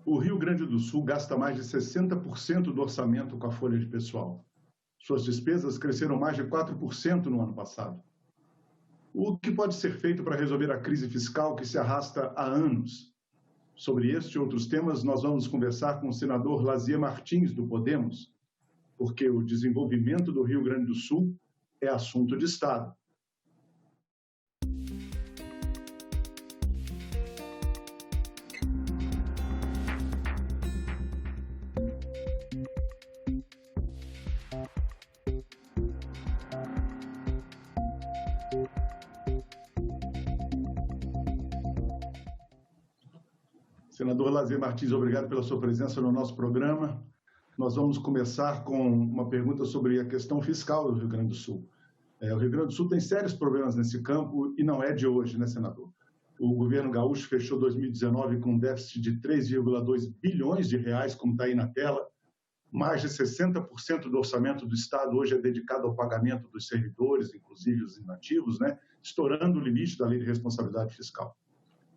O Rio Grande do Sul gasta mais de 60% do orçamento com a folha de pessoal. Suas despesas cresceram mais de 4% no ano passado. O que pode ser feito para resolver a crise fiscal que se arrasta há anos? Sobre este e outros temas, nós vamos conversar com o senador Lazier Martins, do Podemos, porque o desenvolvimento do Rio Grande do Sul é assunto de Estado. Senador Lazier Martins, obrigado pela sua presença no nosso programa. Nós vamos começar com uma pergunta sobre a questão fiscal do Rio Grande do Sul. O Rio Grande do Sul tem sérios problemas nesse campo e não é de hoje, né, senador? O governo gaúcho fechou 2019 com um déficit de 3,2 bilhões de reais, como está aí na tela. Mais de 60% do orçamento do Estado hoje é dedicado ao pagamento dos servidores, inclusive os inativos, né, estourando o limite da Lei de Responsabilidade Fiscal.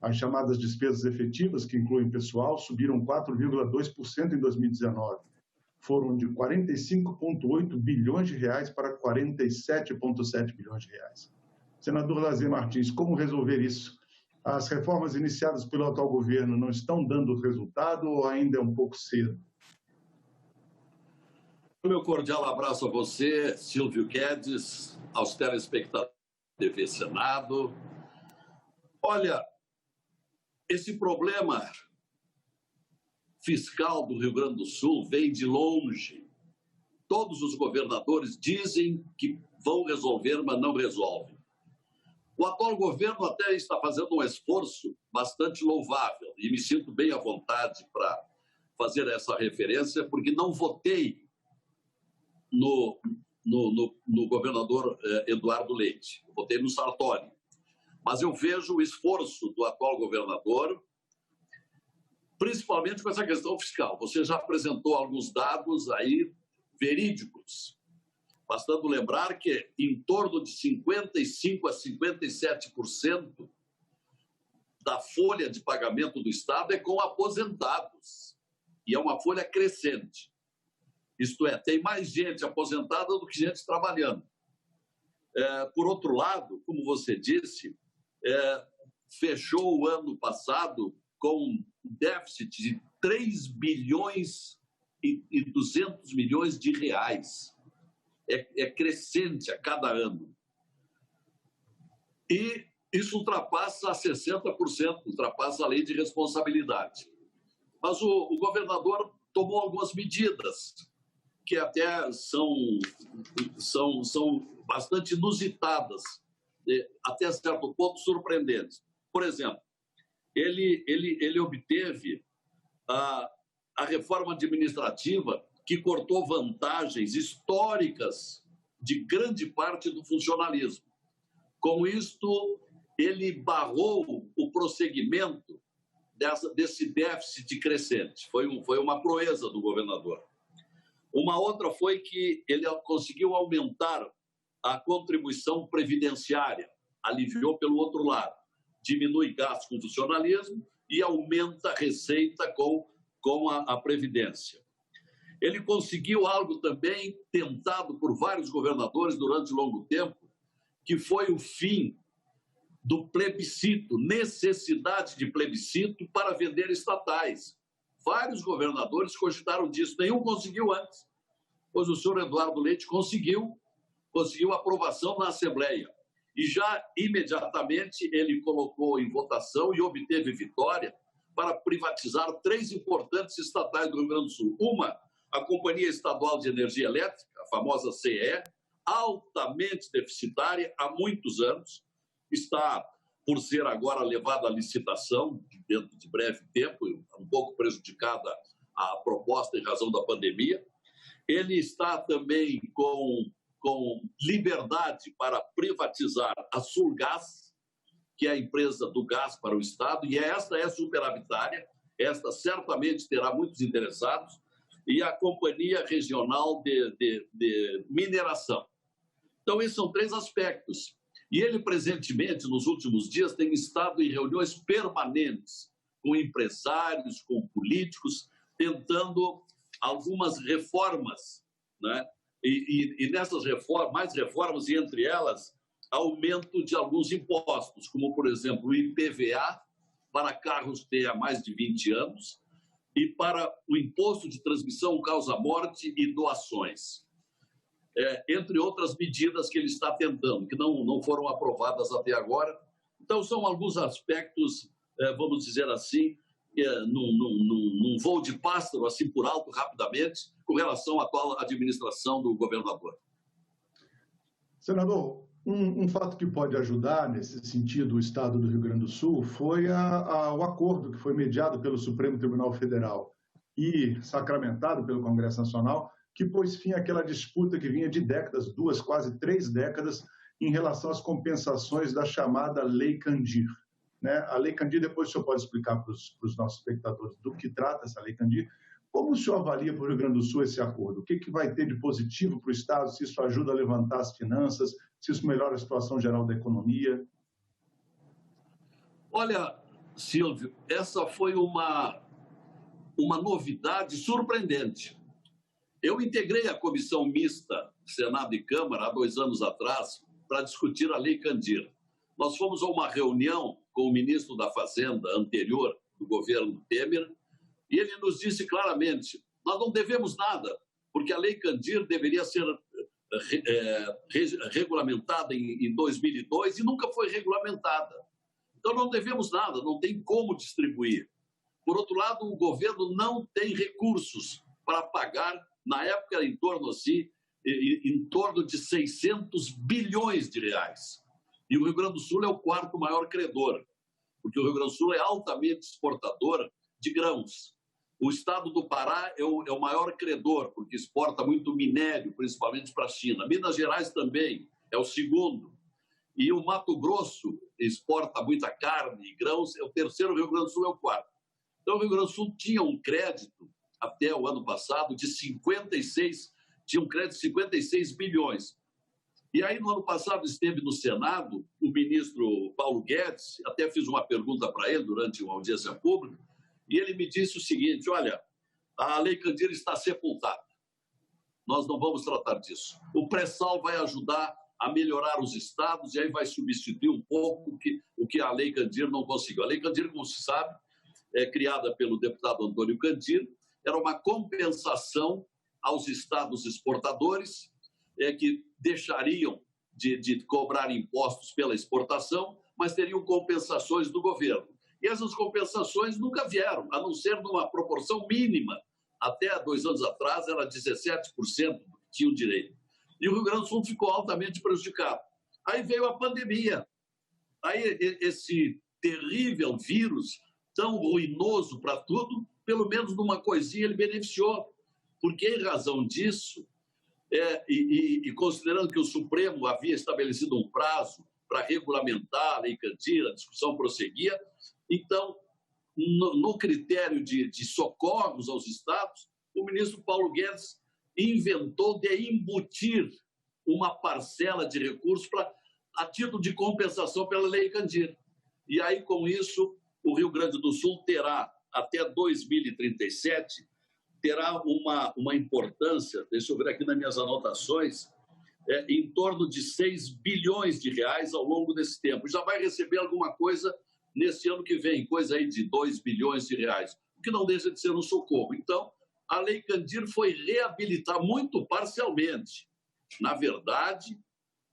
As chamadas despesas efetivas, que incluem pessoal, subiram 4,2% em 2019. Foram de 45,8 bilhões de reais para 47,7 bilhões de reais. Senador Lazier Martins, como resolver isso? As reformas iniciadas pelo atual governo não estão dando resultado ou ainda é um pouco cedo? Meu cordial abraço a você, Silvio Guedes, aos telespectadores da TV Senado. Olha, esse problema fiscal do Rio Grande do Sul vem de longe. Todos os governadores dizem que vão resolver, mas não resolvem. O atual governo até está fazendo um esforço bastante louvável e me sinto bem à vontade para fazer essa referência, porque não votei no governador Eduardo Leite, eu votei no Sartori. Mas eu vejo o esforço do atual governador, principalmente com essa questão fiscal. Você já apresentou alguns dados aí verídicos, bastando lembrar que em torno de 55% a 57% da folha de pagamento do Estado é com aposentados, e é uma folha crescente. Isto é, tem mais gente aposentada do que gente trabalhando. Por outro lado, como você disse, fechou o ano passado com um déficit de 3 bilhões e 200 milhões de reais. É crescente a cada ano. E isso ultrapassa 60%, ultrapassa a lei de responsabilidade. Mas o governador tomou algumas medidas que até são bastante inusitadas, até certo ponto surpreendentes. Por exemplo, ele obteve a reforma administrativa que cortou vantagens históricas de grande parte do funcionalismo. Com isto, ele barrou o prosseguimento desse déficit crescente. Foi uma proeza do governador. Uma outra foi que ele conseguiu aumentar a contribuição previdenciária, aliviou pelo outro lado, diminui gastos com funcionalismo e aumenta a receita com a Previdência. Ele conseguiu algo também tentado por vários governadores durante longo tempo, que foi o fim do plebiscito, necessidade de plebiscito para vender estatais. Vários governadores cogitaram disso, nenhum conseguiu antes, pois o senhor Eduardo Leite conseguiu aprovação na Assembleia. E já imediatamente ele colocou em votação e obteve vitória para privatizar 3 importantes estatais do Rio Grande do Sul. Uma, a Companhia Estadual de Energia Elétrica, a famosa CE, altamente deficitária há muitos anos, está por ser agora levada à licitação dentro de breve tempo, um pouco prejudicada a proposta em razão da pandemia. Ele está também com liberdade para privatizar a Sulgás, que é a empresa do gás para o Estado, e esta é superavitária, esta certamente terá muitos interessados, e a Companhia Regional de Mineração. Então, esses são 3 aspectos. E ele, presentemente, nos últimos dias, tem estado em reuniões permanentes com empresários, com políticos, tentando algumas reformas, né? E nessas reformas, mais reformas, e entre elas, aumento de alguns impostos, como, por exemplo, o IPVA para carros ter há mais de 20 anos e para o imposto de transmissão causa-morte e doações. Entre outras medidas que ele está tentando, que não foram aprovadas até agora. Então, são alguns aspectos, vamos dizer assim, num voo de pássaro, assim por alto, rapidamente, com relação à atual administração do governador. Senador, um fato que pode ajudar nesse sentido o Estado do Rio Grande do Sul foi o acordo que foi mediado pelo Supremo Tribunal Federal e sacramentado pelo Congresso Nacional, que pôs fim àquela disputa que vinha de décadas, 2, quase 3 décadas, em relação às compensações da chamada Lei Candir. Né? A Lei Candir, depois o senhor pode explicar para os nossos espectadores do que trata essa Lei Candir. Como o senhor avalia para o Rio Grande do Sul esse acordo? O que vai ter de positivo para o Estado, se isso ajuda a levantar as finanças, se isso melhora a situação geral da economia? Olha, Silvio, essa foi uma novidade surpreendente. Eu integrei a comissão mista Senado e Câmara há 2 anos atrás para discutir a Lei Candir. Nós fomos a uma reunião com o ministro da Fazenda anterior do governo Temer e ele nos disse claramente, nós não devemos nada, porque a Lei Candir deveria ser regulamentada em 2002 e nunca foi regulamentada. Então não devemos nada, não tem como distribuir. Por outro lado, o governo não tem recursos para pagar, na época era em torno de 600 bilhões de reais. E o Rio Grande do Sul é o 4º maior credor, porque o Rio Grande do Sul é altamente exportador de grãos. O estado do Pará é o maior credor, porque exporta muito minério, principalmente para a China. Minas Gerais também é o 2º. E o Mato Grosso exporta muita carne e grãos, é o 3º, o Rio Grande do Sul é o 4º. Então, o Rio Grande do Sul tinha um crédito, até o ano passado, de 56 bilhões. E aí, no ano passado, esteve no Senado o ministro Paulo Guedes, até fiz uma pergunta para ele durante uma audiência pública, e ele me disse o seguinte, olha, a Lei Candir está sepultada, nós não vamos tratar disso. O pré-sal vai ajudar a melhorar os estados e aí vai substituir um pouco o que a Lei Candir não conseguiu. A Lei Candir, como se sabe, criada pelo deputado Antônio Candir, era uma compensação aos estados exportadores que deixariam de cobrar impostos pela exportação, mas teriam compensações do governo. E essas compensações nunca vieram, a não ser numa proporção mínima. Até 2 anos atrás era 17% do que tinham direito. E o Rio Grande do Sul ficou altamente prejudicado. Aí veio a pandemia. Aí esse terrível vírus, tão ruinoso para tudo, pelo menos numa coisinha ele beneficiou. Porque, em razão disso, e considerando que o Supremo havia estabelecido um prazo para regulamentar a Lei Candir, a discussão prosseguia, então, no critério de socorros aos estados, o ministro Paulo Guedes inventou de embutir uma parcela de recursos a título de compensação pela Lei Candir. E aí, com isso, o Rio Grande do Sul terá, até 2037, terá uma importância, deixa eu ver aqui nas minhas anotações, em torno de 6 bilhões de reais ao longo desse tempo. Já vai receber alguma coisa nesse ano que vem, coisa aí de 2 bilhões de reais, o que não deixa de ser um socorro. Então, a Lei Candir foi reabilitar muito parcialmente. Na verdade,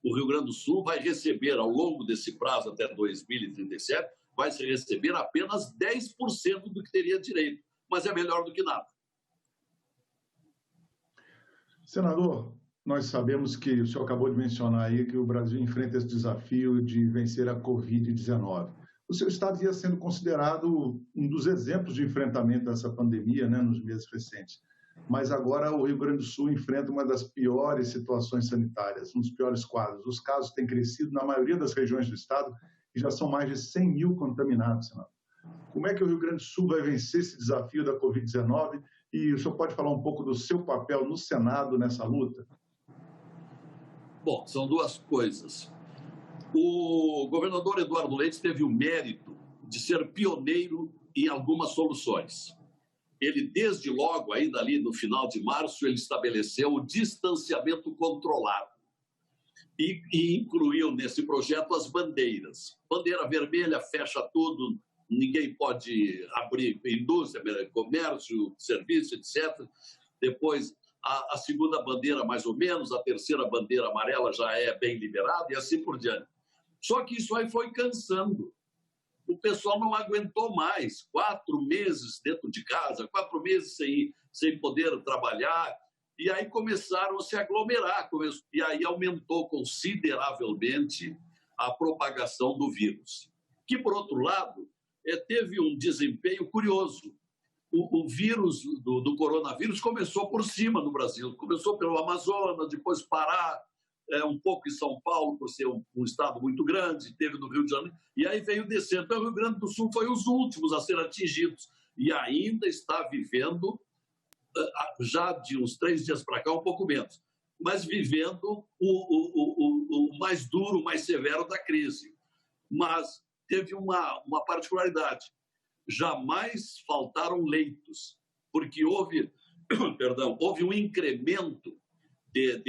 o Rio Grande do Sul vai receber, ao longo desse prazo até 2037, vai se receber apenas 10% do que teria direito, mas é melhor do que nada. Senador, nós sabemos que o senhor acabou de mencionar aí que o Brasil enfrenta esse desafio de vencer a Covid-19. O seu estado ia sendo considerado um dos exemplos de enfrentamento dessa pandemia, né, nos meses recentes. Mas agora o Rio Grande do Sul enfrenta uma das piores situações sanitárias, um dos piores quadros. Os casos têm crescido na maioria das regiões do estado e já são mais de 100 mil contaminados, senador. Como é que o Rio Grande do Sul vai vencer esse desafio da Covid-19? E o senhor pode falar um pouco do seu papel no Senado nessa luta? Bom, são 2 coisas. O governador Eduardo Leite teve o mérito de ser pioneiro em algumas soluções. Ele, desde logo, ainda ali no final de março, ele estabeleceu o distanciamento controlado e incluiu nesse projeto as bandeiras. Bandeira vermelha fecha tudo, ninguém pode abrir indústria, comércio, serviço, etc. Depois, a segunda bandeira, mais ou menos, a terceira bandeira amarela já é bem liberada e assim por diante. Só que isso aí foi cansando. O pessoal não aguentou mais. 4 meses dentro de casa, 4 meses sem poder trabalhar. E aí começaram a se aglomerar. E aí aumentou consideravelmente a propagação do vírus. Que, por outro lado, teve um desempenho curioso. O vírus do coronavírus começou por cima no Brasil. Começou pelo Amazonas, depois Pará, um pouco em São Paulo, por ser um estado muito grande, teve no Rio de Janeiro, e aí veio descendo. Então, o Rio Grande do Sul foi os últimos a ser atingidos e ainda está vivendo, já de uns 3 dias para cá, um pouco menos, mas vivendo o mais duro, o mais severo da crise. Mas teve uma particularidade. Jamais faltaram leitos, porque houve um incremento de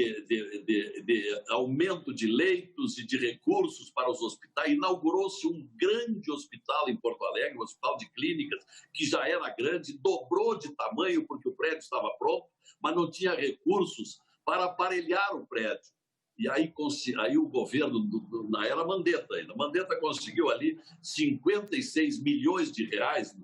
aumento de leitos e de recursos para os hospitais. Inaugurou-se um grande hospital em Porto Alegre, um hospital de clínicas, que já era grande, dobrou de tamanho porque o prédio estava pronto, mas não tinha recursos para aparelhar o prédio. E aí o governo, na era Mandetta ainda, Mandetta conseguiu ali 56 milhões de reais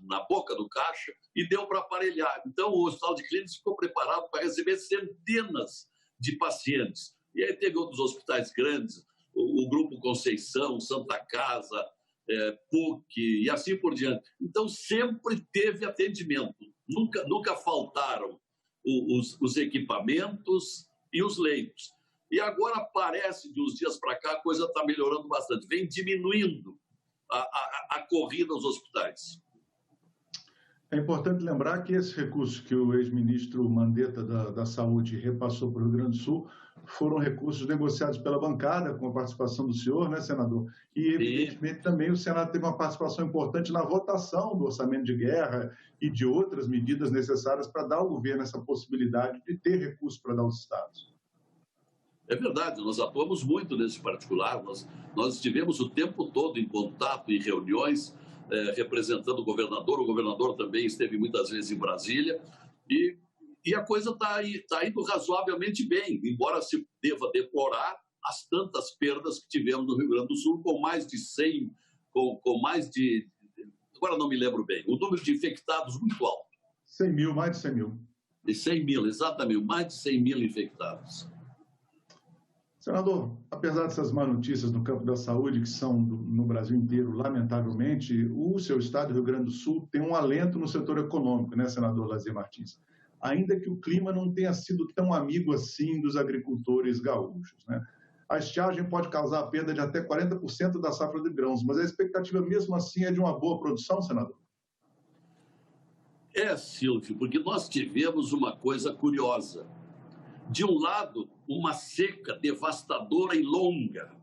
na boca do caixa e deu para aparelhar. Então, o Hospital de Clínicas ficou preparado para receber centenas de pacientes. E aí teve outros hospitais grandes, o Grupo Conceição, Santa Casa, PUC e assim por diante. Então, sempre teve atendimento. Nunca faltaram os equipamentos e os leitos. E agora parece, de uns dias para cá, a coisa está melhorando bastante. Vem diminuindo a corrida aos hospitais. É importante lembrar que esses recursos que o ex-ministro Mandetta da Saúde repassou para o Rio Grande do Sul foram recursos negociados pela bancada, com a participação do senhor, né, senador? E, evidentemente, também o Senado teve uma participação importante na votação do orçamento de guerra e de outras medidas necessárias para dar ao governo essa possibilidade de ter recursos para dar aos estados. É verdade, nós atuamos muito nesse particular, nós estivemos o tempo todo em contato, em reuniões, representando o governador também esteve muitas vezes em Brasília, e a coisa está indo razoavelmente bem, embora se deva deplorar as tantas perdas que tivemos no Rio Grande do Sul, com mais de 100, agora não me lembro bem, o número de infectados muito alto. 100 mil, mais de 100 mil. E 100 mil, exatamente, mais de 100 mil infectados. Senador, apesar dessas más notícias no campo da saúde, que são no Brasil inteiro, lamentavelmente, o seu estado, Rio Grande do Sul, tem um alento no setor econômico, né, senador Lazier Martins? Ainda que o clima não tenha sido tão amigo assim dos agricultores gaúchos, né? A estiagem pode causar a perda de até 40% da safra de grãos, mas a expectativa mesmo assim é de uma boa produção, senador? Silvio, porque nós tivemos uma coisa curiosa. De um lado, uma seca devastadora e longa,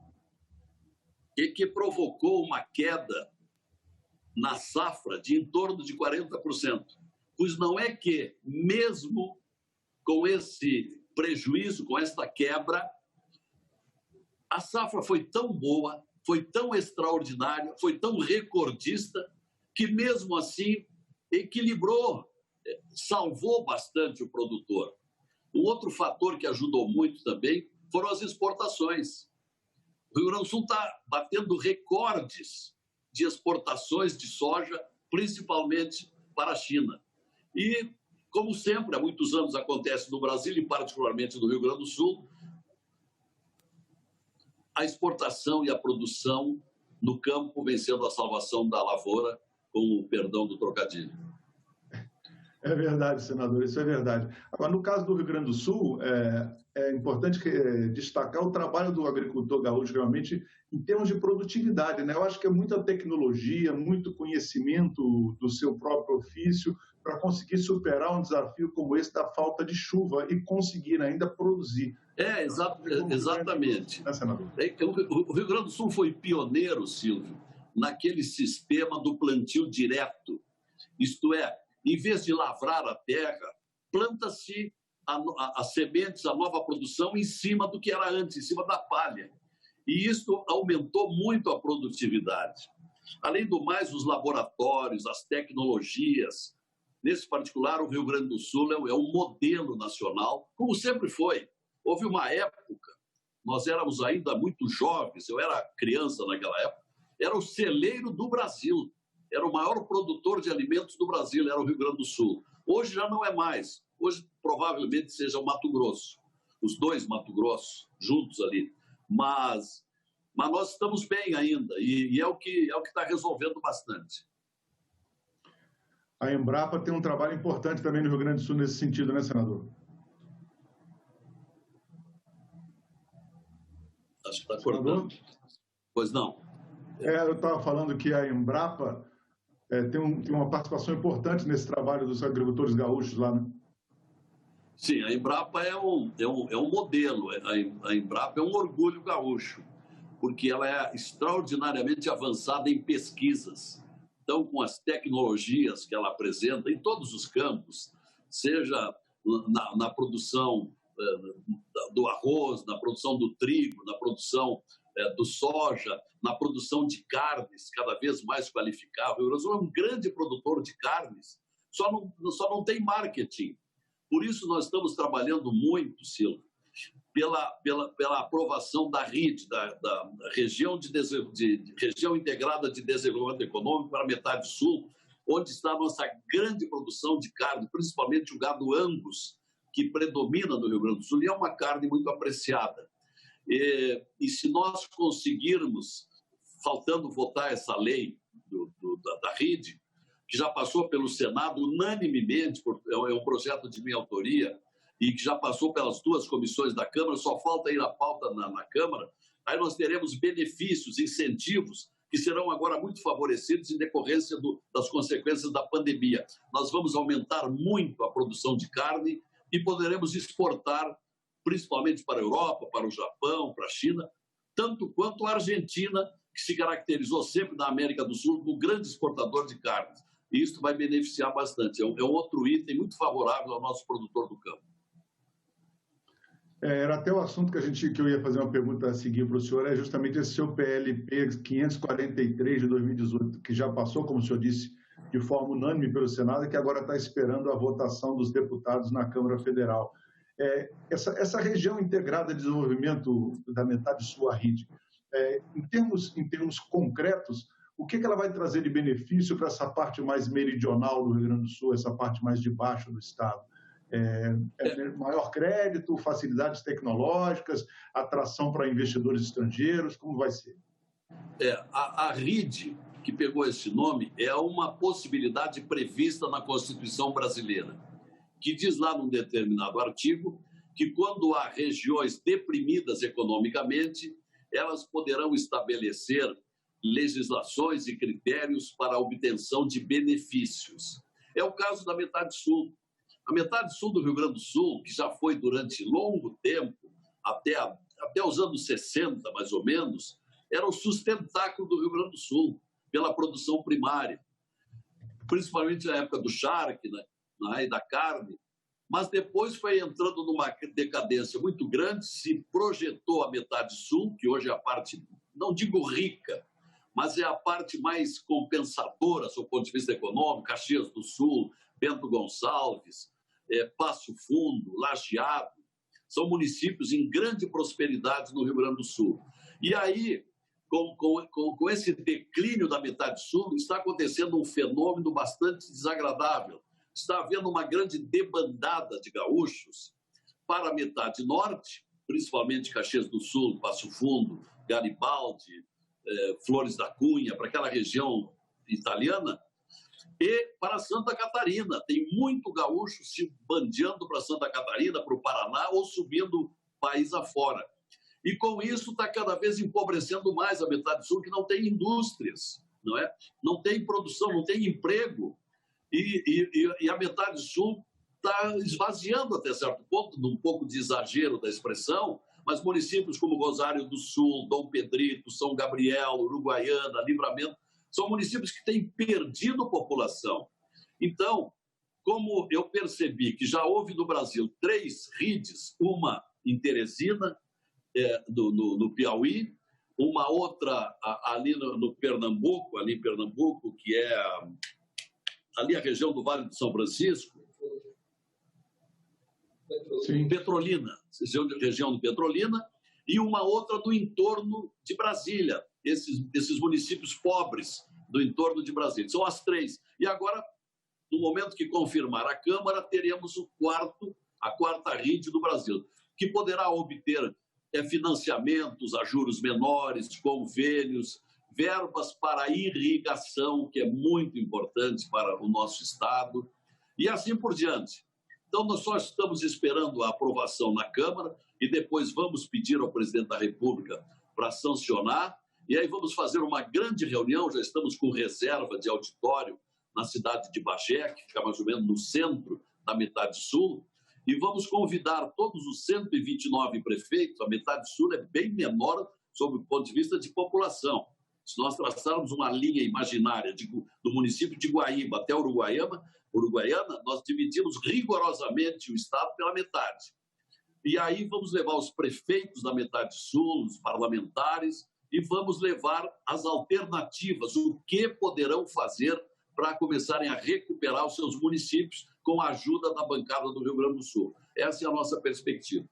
e que provocou uma queda na safra de em torno de 40%. Pois não é que, mesmo com esse prejuízo, com esta quebra, a safra foi tão boa, foi tão extraordinária, foi tão recordista, que mesmo assim equilibrou, salvou bastante o produtor. Um outro fator que ajudou muito também foram as exportações. O Rio Grande do Sul está batendo recordes de exportações de soja, principalmente para a China. E, como sempre, há muitos anos acontece no Brasil, e particularmente no Rio Grande do Sul, a exportação e a produção no campo vencendo a salvação da lavoura, com o perdão do trocadilho. É verdade, senador, isso é verdade. Agora, no caso do Rio Grande do Sul, é importante destacar o trabalho do agricultor gaúcho, realmente, em termos de produtividade, né? Eu acho que é muita tecnologia, muito conhecimento do seu próprio ofício para conseguir superar um desafio como esse da falta de chuva e conseguir ainda produzir. Exatamente. Né, senador? O Rio Grande do Sul foi pioneiro, Silvio, naquele sistema do plantio direto. Isto é, em vez de lavrar a terra, planta-se as sementes, a nova produção em cima do que era antes, em cima da palha. E isso aumentou muito a produtividade. Além do mais, os laboratórios, as tecnologias. Nesse particular, o Rio Grande do Sul é um modelo nacional, como sempre foi. Houve uma época, nós éramos ainda muito jovens, eu era criança naquela época, era o celeiro do Brasil, era o maior produtor de alimentos do Brasil, era o Rio Grande do Sul. Hoje já não é mais, hoje provavelmente seja o Mato Grosso, os dois Mato Grosso juntos ali, mas nós estamos bem ainda e é o que está resolvendo bastante. A Embrapa tem um trabalho importante também no Rio Grande do Sul nesse sentido, né, senador? Acho que está cortando. Pois não. Eu estava falando que a Embrapa tem uma participação importante nesse trabalho dos agricultores gaúchos lá, né? Sim, a Embrapa é um modelo, a Embrapa é um orgulho gaúcho, porque ela é extraordinariamente avançada em pesquisas. Então, com as tecnologias que ela apresenta em todos os campos, seja na produção do arroz, na produção do trigo, na produção do soja, na produção de carnes cada vez mais qualificável. O Brasil é um grande produtor de carnes, só não tem marketing. Por isso, nós estamos trabalhando muito, Silvio, pela aprovação da RID, da Região Integrada de Desenvolvimento Econômico para a metade sul, onde está a nossa grande produção de carne, principalmente o gado Angus, que predomina no Rio Grande do Sul, e é uma carne muito apreciada. E se nós conseguirmos, faltando votar essa lei da RID, que já passou pelo Senado unanimemente, é um projeto de minha autoria, e que já passou pelas duas comissões da Câmara, só falta ir a pauta na Câmara, aí nós teremos benefícios, incentivos, que serão agora muito favorecidos em decorrência das consequências da pandemia. Nós vamos aumentar muito a produção de carne e poderemos exportar, principalmente para a Europa, para o Japão, para a China, tanto quanto a Argentina, que se caracterizou sempre na América do Sul como grande exportador de carnes. E isso vai beneficiar bastante. É um outro item muito favorável ao nosso produtor do campo. Era até o assunto que eu ia fazer uma pergunta a seguir para o senhor, é justamente esse seu PLP 543 de 2018, que já passou, como o senhor disse, de forma unânime pelo Senado e que agora está esperando a votação dos deputados na Câmara Federal. Essa região integrada de desenvolvimento da metade sul, a RID, em termos concretos, o que ela vai trazer de benefício para essa parte mais meridional do Rio Grande do Sul, essa parte mais de baixo do estado? Maior crédito, facilidades tecnológicas, atração para investidores estrangeiros, como vai ser? A RID, que pegou esse nome, é uma possibilidade prevista na Constituição brasileira, que diz lá num determinado artigo que quando há regiões deprimidas economicamente, elas poderão estabelecer legislações e critérios para a obtenção de benefícios. É o caso da metade sul. A metade sul do Rio Grande do Sul, que já foi durante longo tempo, até os anos 60, mais ou menos, era o sustentáculo do Rio Grande do Sul, pela produção primária, principalmente na época do charque, né, e da carne. Mas depois foi entrando numa decadência muito grande, se projetou a metade sul, que hoje é a parte, não digo rica, mas é a parte mais compensadora, do ponto de vista econômico, Caxias do Sul, Bento Gonçalves, Passo Fundo, Lajeado, são municípios em grande prosperidade no Rio Grande do Sul. E aí, com esse declínio da metade sul, está acontecendo um fenômeno bastante desagradável. Está havendo uma grande debandada de gaúchos para a metade norte, principalmente Caxias do Sul, Passo Fundo, Garibaldi, Flores da Cunha, para aquela região italiana, e para Santa Catarina. Tem muito gaúcho se bandeando para Santa Catarina, para o Paraná, ou subindo país afora. E com isso está cada vez empobrecendo mais a metade sul, que não tem indústrias, não é? Não tem produção, não tem emprego. E a metade sul está esvaziando até certo ponto, num pouco de exagero da expressão, mas municípios como Rosário do Sul, Dom Pedrito, São Gabriel, Uruguaiana, Livramento, São municípios que têm perdido população. Então, como eu percebi que já houve no Brasil 3 RIDs, uma em Teresina, no Piauí, uma outra ali no Pernambuco, ali em Pernambuco, que é ali a região do Vale do São Francisco, Sim. Petrolina, região de Petrolina, e uma outra do entorno de Brasília, esses municípios pobres do entorno de Brasília. São as 3. E agora, no momento que confirmar a Câmara, teremos a quarta RID do Brasil, que poderá obter financiamentos a juros menores, convênios, verbas para irrigação, que é muito importante para o nosso Estado, e assim por diante. Então, nós só estamos esperando a aprovação na Câmara e depois vamos pedir ao presidente da República para sancionar, e aí vamos fazer uma grande reunião, já estamos com reserva de auditório na cidade de Bagé, que fica mais ou menos no centro da metade sul, e vamos convidar todos os 129 prefeitos. A metade sul é bem menor sob o ponto de vista de população. Se nós traçarmos uma linha imaginária do município de Guaíba até Uruguaiana, nós dividimos rigorosamente o estado pela metade. E aí vamos levar os prefeitos da metade sul, os parlamentares, e vamos levar as alternativas, o que poderão fazer para começarem a recuperar os seus municípios com a ajuda da bancada do Rio Grande do Sul. Essa é a nossa perspectiva.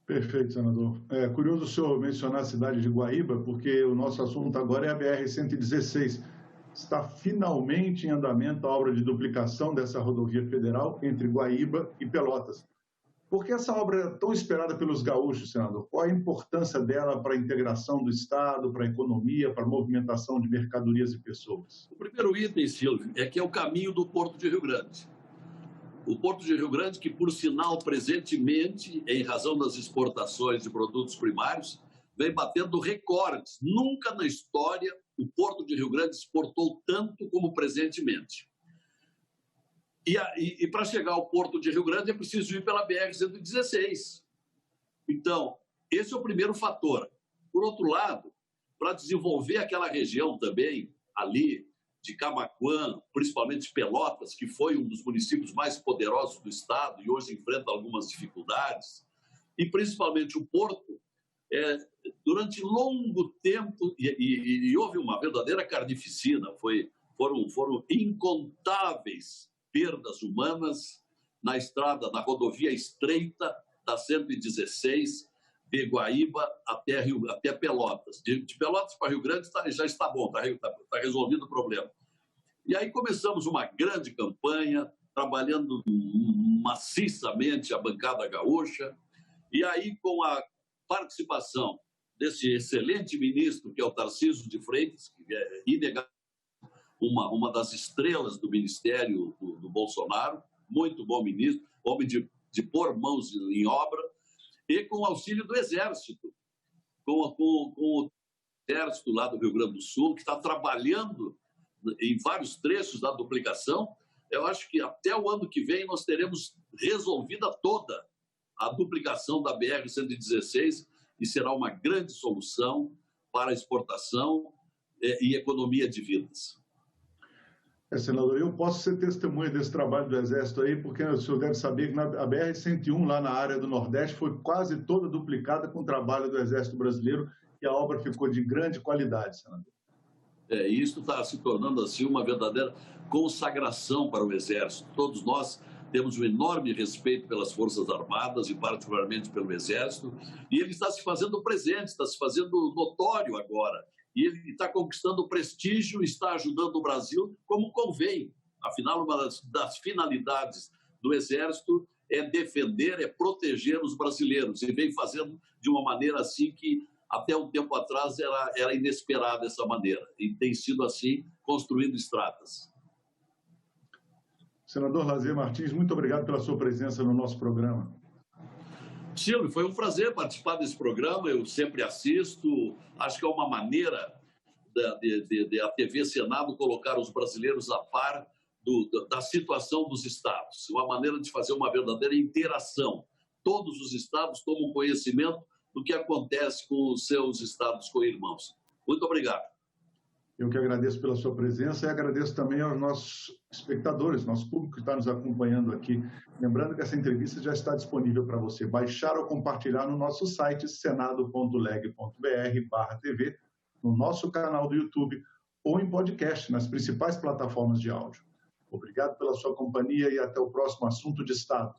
Perfeito, senador. É curioso o senhor mencionar a cidade de Guaíba, porque o nosso assunto agora é a BR-116. Está finalmente em andamento a obra de duplicação dessa rodovia federal entre Guaíba e Pelotas. Por que essa obra é tão esperada pelos gaúchos, senador? Qual a importância dela para a integração do Estado, para a economia, para a movimentação de mercadorias e pessoas? O primeiro item, Silvio, é que é o caminho do Porto de Rio Grande. O Porto de Rio Grande, que, por sinal, presentemente, em razão das exportações de produtos primários, vem batendo recordes. Nunca na história o Porto de Rio Grande exportou tanto como presentemente. E para chegar ao Porto de Rio Grande é preciso ir pela BR-116. Então, esse é o primeiro fator. Por outro lado, para desenvolver aquela região também, ali de Camaquã, principalmente Pelotas, que foi um dos municípios mais poderosos do estado e hoje enfrenta algumas dificuldades, e principalmente o Porto, durante longo tempo, e houve uma verdadeira carnificina, foram incontáveis perdas humanas na estrada, na rodovia estreita da 116, de Guaíba até Pelotas. De Pelotas para Rio Grande já está bom, está resolvido o problema. E aí começamos uma grande campanha, trabalhando maciçamente a bancada gaúcha, e aí com a participação desse excelente ministro, que é o Tarcísio de Freitas, que é inegável, uma das estrelas do ministério do Bolsonaro, muito bom ministro, homem de pôr mãos em obra, e com o auxílio do Exército, com o Exército lá do Rio Grande do Sul, que está trabalhando em vários trechos da duplicação. Eu acho que até o ano que vem nós teremos resolvida toda a duplicação da BR-116 e será uma grande solução para a exportação e economia de vidas. Senador, eu posso ser testemunha desse trabalho do Exército aí, porque o senhor deve saber que a BR-101, lá na área do Nordeste, foi quase toda duplicada com o trabalho do Exército Brasileiro e a obra ficou de grande qualidade, senador. Isso está se tornando assim uma verdadeira consagração para o Exército. Todos nós temos um enorme respeito pelas Forças Armadas e particularmente pelo Exército, e ele está se fazendo presente, está se fazendo notório agora. E ele está conquistando prestígio, está ajudando o Brasil como convém. Afinal, uma das finalidades do Exército é defender, é proteger os brasileiros. E vem fazendo de uma maneira assim que, até um tempo atrás, era inesperada essa maneira. E tem sido assim, construindo estradas. Senador Lazier Martins, muito obrigado pela sua presença no nosso programa. Silvio, foi um prazer participar desse programa, eu sempre assisto, acho que é uma maneira da TV Senado colocar os brasileiros a par da situação dos estados, uma maneira de fazer uma verdadeira interação. Todos os estados tomam conhecimento do que acontece com os seus estados co-irmãos. Muito obrigado. Eu que agradeço pela sua presença e agradeço também aos nossos espectadores, nosso público que está nos acompanhando aqui. Lembrando que essa entrevista já está disponível para você baixar ou compartilhar no nosso site senado.leg.br/TV, no nosso canal do YouTube ou em podcast nas principais plataformas de áudio. Obrigado pela sua companhia e até o próximo Assunto de Estado.